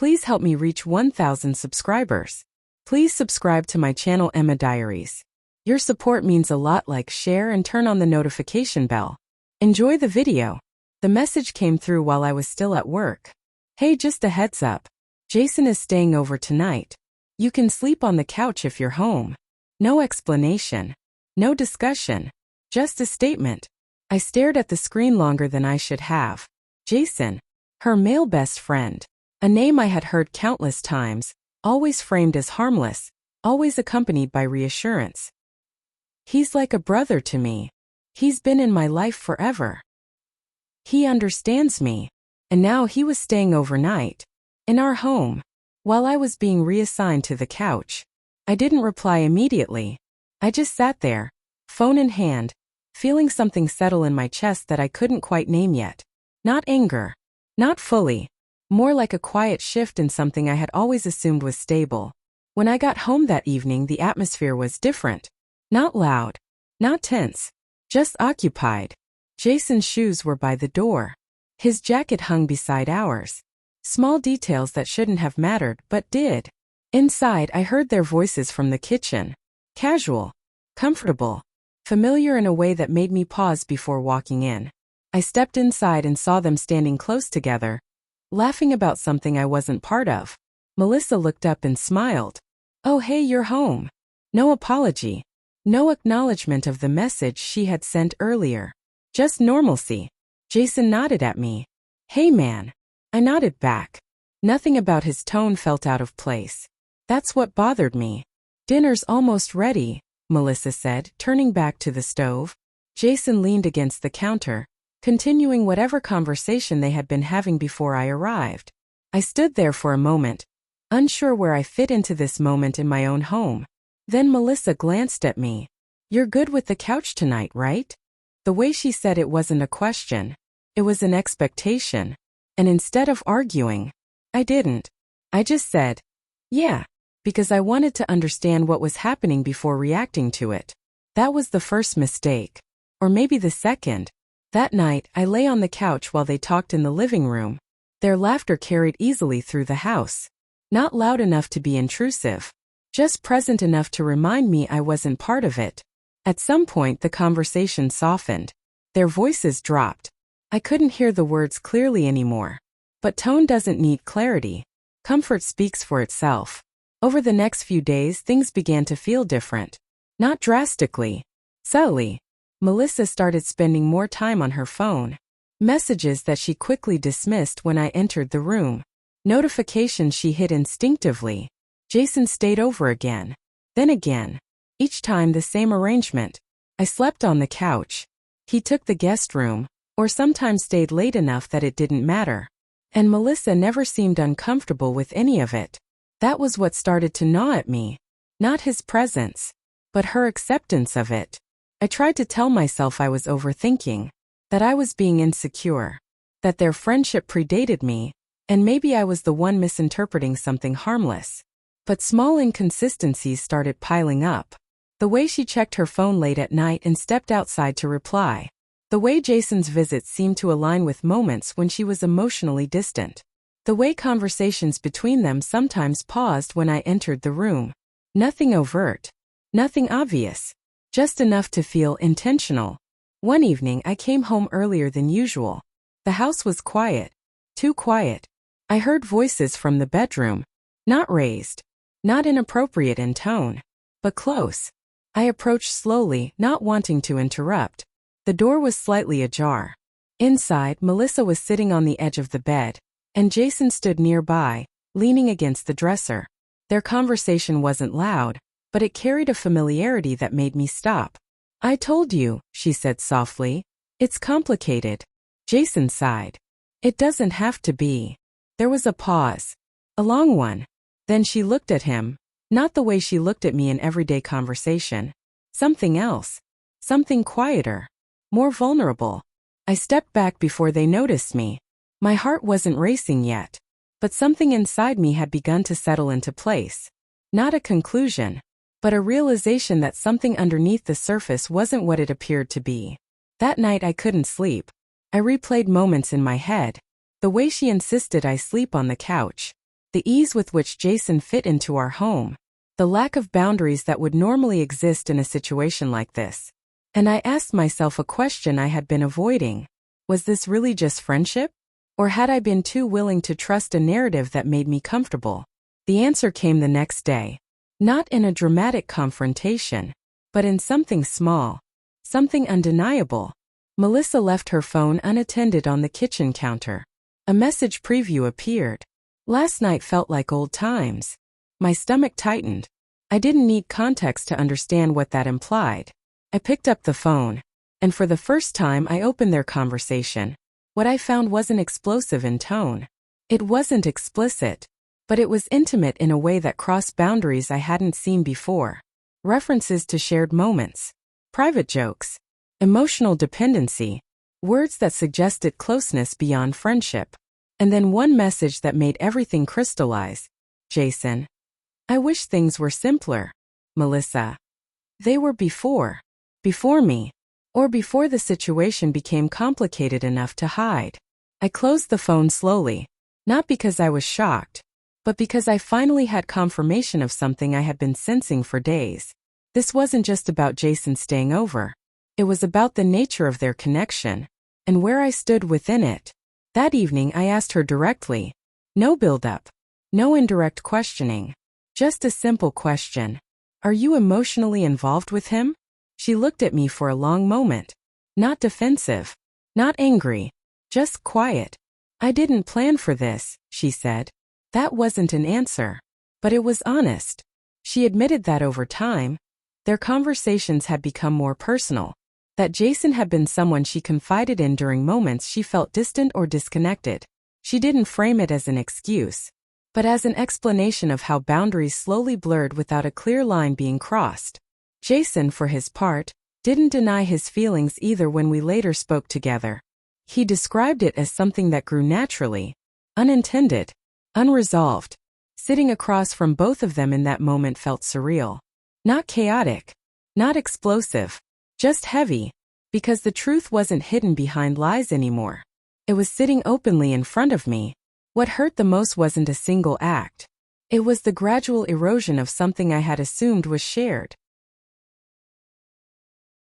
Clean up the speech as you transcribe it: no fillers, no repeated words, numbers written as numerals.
Please help me reach 1,000 subscribers. Please subscribe to my channel Emma Diaries. Your support means a lot. Like, share, and turn on the notification bell. Enjoy the video. The message came through while I was still at work. Hey, just a heads up. Jason is staying over tonight. You can sleep on the couch if you're home. No explanation. No discussion. Just a statement. I stared at the screen longer than I should have. Jason. Her male best friend. A name I had heard countless times, always framed as harmless, always accompanied by reassurance. He's like a brother to me. He's been in my life forever. He understands me. And now he was staying overnight. In our home. While I was being reassigned to the couch. I didn't reply immediately. I just sat there, phone in hand, feeling something settle in my chest that I couldn't quite name yet. Not anger. Not fully. More like a quiet shift in something I had always assumed was stable. When I got home that evening, the atmosphere was different. Not loud. Not tense. Just occupied. Jason's shoes were by the door. His jacket hung beside ours. Small details that shouldn't have mattered, but did. Inside, I heard their voices from the kitchen. Casual. Comfortable. Familiar in a way that made me pause before walking in. I stepped inside and saw them standing close together, laughing about something I wasn't part of. Melissa looked up and smiled. Oh, hey, you're home. No apology. No acknowledgement of the message she had sent earlier. Just normalcy. Jason nodded at me. Hey, man. I nodded back. Nothing about his tone felt out of place. That's what bothered me. Dinner's almost ready, Melissa said, turning back to the stove. Jason leaned against the counter, continuing whatever conversation they had been having before I arrived. I stood there for a moment, unsure where I fit into this moment in my own home. Then Melissa glanced at me. You're good with the couch tonight, right? The way she said it wasn't a question. It was an expectation. And instead of arguing, I didn't. I just said, yeah, because I wanted to understand what was happening before reacting to it. That was the first mistake. Or maybe the second. That night, I lay on the couch while they talked in the living room. Their laughter carried easily through the house. Not loud enough to be intrusive. Just present enough to remind me I wasn't part of it. At some point, the conversation softened. Their voices dropped. I couldn't hear the words clearly anymore. But tone doesn't need clarity. Comfort speaks for itself. Over the next few days, things began to feel different. Not drastically. Subtly. Melissa started spending more time on her phone. Messages that she quickly dismissed when I entered the room. Notifications she hid instinctively. Jason stayed over again. Then again. Each time the same arrangement. I slept on the couch. He took the guest room, or sometimes stayed late enough that it didn't matter. And Melissa never seemed uncomfortable with any of it. That was what started to gnaw at me. Not his presence, but her acceptance of it. I tried to tell myself I was overthinking, that I was being insecure, that their friendship predated me, and maybe I was the one misinterpreting something harmless. But small inconsistencies started piling up. The way she checked her phone late at night and stepped outside to reply. The way Jason's visits seemed to align with moments when she was emotionally distant. The way conversations between them sometimes paused when I entered the room. Nothing overt. Nothing obvious. Just enough to feel intentional. One evening I came home earlier than usual. The house was quiet. Too quiet. I heard voices from the bedroom. Not raised. Not inappropriate in tone. But close. I approached slowly, not wanting to interrupt. The door was slightly ajar. Inside, Melissa was sitting on the edge of the bed, and Jason stood nearby, leaning against the dresser. Their conversation wasn't loud, but it carried a familiarity that made me stop. I told you, she said softly. It's complicated. Jason sighed. It doesn't have to be. There was a pause. A long one. Then she looked at him. Not the way she looked at me in everyday conversation. Something else. Something quieter. More vulnerable. I stepped back before they noticed me. My heart wasn't racing yet. But something inside me had begun to settle into place. Not a conclusion, but a realization that something underneath the surface wasn't what it appeared to be. That night I couldn't sleep. I replayed moments in my head. The way she insisted I sleep on the couch. The ease with which Jason fit into our home. The lack of boundaries that would normally exist in a situation like this. And I asked myself a question I had been avoiding. Was this really just friendship? Or had I been too willing to trust a narrative that made me comfortable? The answer came the next day. Not in a dramatic confrontation, but in something small. Something undeniable. Melissa left her phone unattended on the kitchen counter. A message preview appeared. Last night felt like old times. My stomach tightened. I didn't need context to understand what that implied. I picked up the phone, and for the first time I opened their conversation. What I found wasn't explosive in tone. It wasn't explicit, but it was intimate in a way that crossed boundaries I hadn't seen before. References to shared moments, private jokes, emotional dependency, words that suggested closeness beyond friendship. And then one message that made everything crystallize. Jason. I wish things were simpler. Melissa. They were before. Before me. Or before the situation became complicated enough to hide. I closed the phone slowly. Not because I was shocked, but because I finally had confirmation of something I had been sensing for days. This wasn't just about Jason staying over. It was about the nature of their connection, and where I stood within it. That evening I asked her directly. No build-up. No indirect questioning. Just a simple question. Are you emotionally involved with him? She looked at me for a long moment. Not defensive. Not angry. Just quiet. I didn't plan for this, she said. That wasn't an answer. But it was honest. She admitted that over time, their conversations had become more personal. That Jason had been someone she confided in during moments she felt distant or disconnected. She didn't frame it as an excuse, but as an explanation of how boundaries slowly blurred without a clear line being crossed. Jason, for his part, didn't deny his feelings either when we later spoke together. He described it as something that grew naturally, unintended, unresolved. Sitting across from both of them in that moment felt surreal. Not chaotic, not explosive. Just heavy, because the truth wasn't hidden behind lies anymore. It was sitting openly in front of me. What hurt the most wasn't a single act. It was the gradual erosion of something I had assumed was shared.